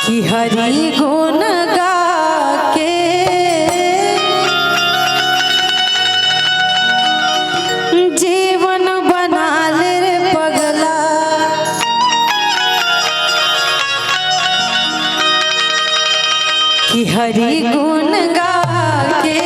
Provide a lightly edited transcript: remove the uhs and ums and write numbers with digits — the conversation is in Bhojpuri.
कि हरि गुण गा के जीवन बना ले रे पगला। कि हरि गुण गा के